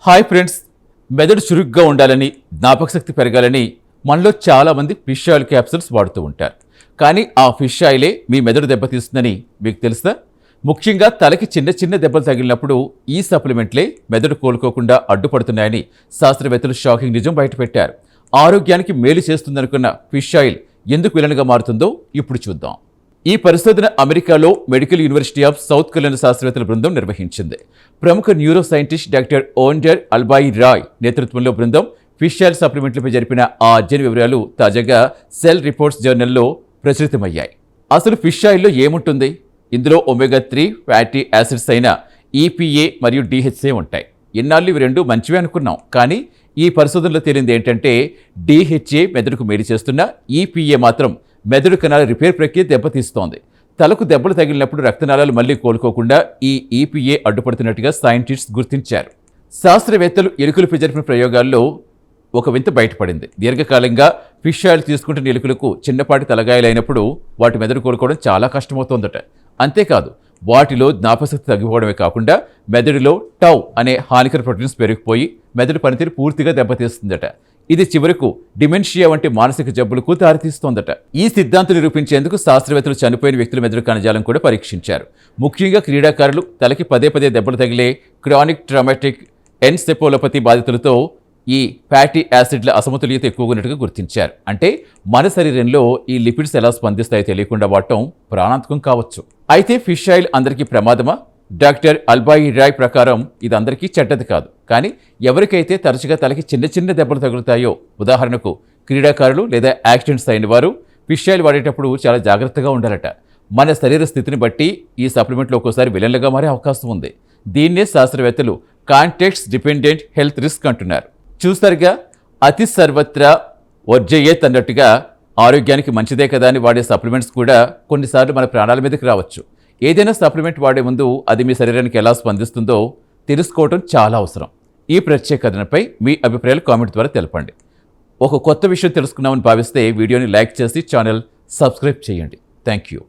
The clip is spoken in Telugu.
హాయ్ ఫ్రెండ్స్, మెదడు చురుగ్గా ఉండాలని, జ్ఞాపకశక్తి పెరగాలని మనలో చాలామంది ఫిష్ ఆయిల్ క్యాప్సూల్స్ వాడుతూ ఉంటారు. కానీ ఆ ఫిష్ ఆయిలే మీ మెదడు దెబ్బతీస్తుందని మీకు తెలుసా? ముఖ్యంగా తలకి చిన్న చిన్న దెబ్బలు తగిలినప్పుడు ఈ సప్లిమెంట్లే మెదడు కోలుకోకుండా అడ్డుపడుతున్నాయని శాస్త్రవేత్తలు షాకింగ్ నిజం బయటపెట్టారు. ఆరోగ్యానికి మేలు చేస్తుందనుకున్న ఫిష్ ఆయిల్ ఎందుకు విలన్గా మారుతుందో ఇప్పుడు చూద్దాం. ఈ పరిశోధన అమెరికాలో medical university of south Carolina శాస్త్రవేత్తల బృందం నిర్వహించింది. ప్రముఖ న్యూరో సైంటిస్ట్ డాక్టర్ ఓండర్ అల్బాయి రాయ్ నేతృత్వంలో బృందం ఫిష్ ఆయిల్ సప్లిమెంట్లపై జరిపిన ఆ అధ్యయన వివరాలు తాజాగా సెల్ రిపోర్ట్స్ జర్నల్లో ప్రచురితమయ్యాయి. అసలు ఫిష్ ఆయిల్లో ఏముంటుంది? ఇందులో ఒమేగా-3 ఫ్యాటీ యాసిడ్స్ అయిన ఈపీఏ మరియు డిహెచ్ఏ ఉంటాయి. ఇన్నాళ్ళు ఇవి రెండు మంచివే అనుకున్నాం, కానీ ఈ పరిశోధనలో తేలింది ఏంటంటే డిహెచ్ఏ మెదడుకు మేలు చేస్తున్న ఈపీఏ మాత్రం మెదడు కణాల రిపేర్ ప్రక్రియ దెబ్బతీస్తోంది. తలకు దెబ్బలు తగిలినప్పుడు రక్తనాళాలు మళ్లీ కోలుకోకుండా ఈ ఈపీఏ అడ్డుపడుతున్నట్టుగా సైంటిస్ట్స్ గుర్తించారు. శాస్త్రవేత్తలు ఎలుకలపై జరిపిన ప్రయోగాల్లో ఒక వింత బయటపడింది. దీర్ఘకాలంగా ఫిష్ ఆయిల్ తీసుకుంటున్న ఎలుకలకు చిన్నపాటి తలగాయలైనప్పుడు వాటి మెదడు కోలుకోవడం చాలా కష్టమవుతోందట. అంతేకాదు, వాటిలో జ్ఞాపకశక్తి తగ్గిపోవడమే కాకుండా మెదడులో టౌ అనే హానికర ప్రోటీన్స్ పెరిగిపోయి మెదడు పనితీరు పూర్తిగా దెబ్బతీస్తుందట. ఇది చివరకు డిమెన్షియా వంటి మానసిక జబ్బులకు దారితీస్తోందట. ఈ సిద్ధాంతం నిరూపించేందుకు శాస్త్రవేత్తలు చనిపోయిన వ్యక్తుల మెదడు కణజాలం కూడా పరీక్షించారు. ముఖ్యంగా క్రీడాకారులు, తలకి పదే పదే దెబ్బలు తగిలే క్రానిక్ ట్రామాటిక్ ఎన్సెఫాలోపతి బాధితులతో ఈ ఫ్యాటీ యాసిడ్ల అసమతుల్యత ఎక్కువగా ఉన్నట్టుగా గుర్తించారు. అంటే మన శరీరంలో ఈ లిపిడ్స్ ఎలా స్పందిస్తాయో తెలియకుండా వాడటం ప్రాణాంతకం కావచ్చు. అయితే ఫిష్ ఆయిల్ అందరికీ ప్రమాదమా? డాక్టర్ అల్బాయి రాయ్ ప్రకారం ఇది అందరికీ చెడ్డది కాదు. కానీ ఎవరికైతే తరచుగా తలకి చిన్న చిన్న దెబ్బలు తగులుతాయో, ఉదాహరణకు క్రీడాకారులు లేదా యాక్సిడెంట్స్ అయిన వారు, ఫిష్ ఆయిల్ వాడేటప్పుడు చాలా జాగ్రత్తగా ఉండాలట. మన శరీర స్థితిని బట్టి ఈ సప్లిమెంట్లు ఒక్కోసారి విలన్లుగా మారే అవకాశం ఉంది. దీన్నే శాస్త్రవేత్తలు కాంటెక్స్ట్ డిపెండెంట్ హెల్త్ రిస్క్ అంటున్నారు. చూస్తారుగా, అతి సర్వత్రా వర్జయేత్ అన్నట్టుగా ఆరోగ్యానికి మంచిదే కదా అని వాడే సప్లిమెంట్స్ కూడా కొన్నిసార్లు మన ప్రాణాల మీదకి రావచ్చు. ఏదైనా సప్లిమెంట్ వాడే ముందు అది మీ శరీరానికి ఎలా స్పందిస్తుందో తెలుసుకోవడం చాలా అవసరం. ఈ ప్రత్యేక కథనంపై మీ అభిప్రాయాలు కామెంట్ ద్వారా తెలపండి. ఒక కొత్త విషయం తెలుసుకున్నామని భావిస్తే వీడియోని లైక్ చేసి ఛానల్ సబ్స్క్రైబ్ చేయండి. Thank you.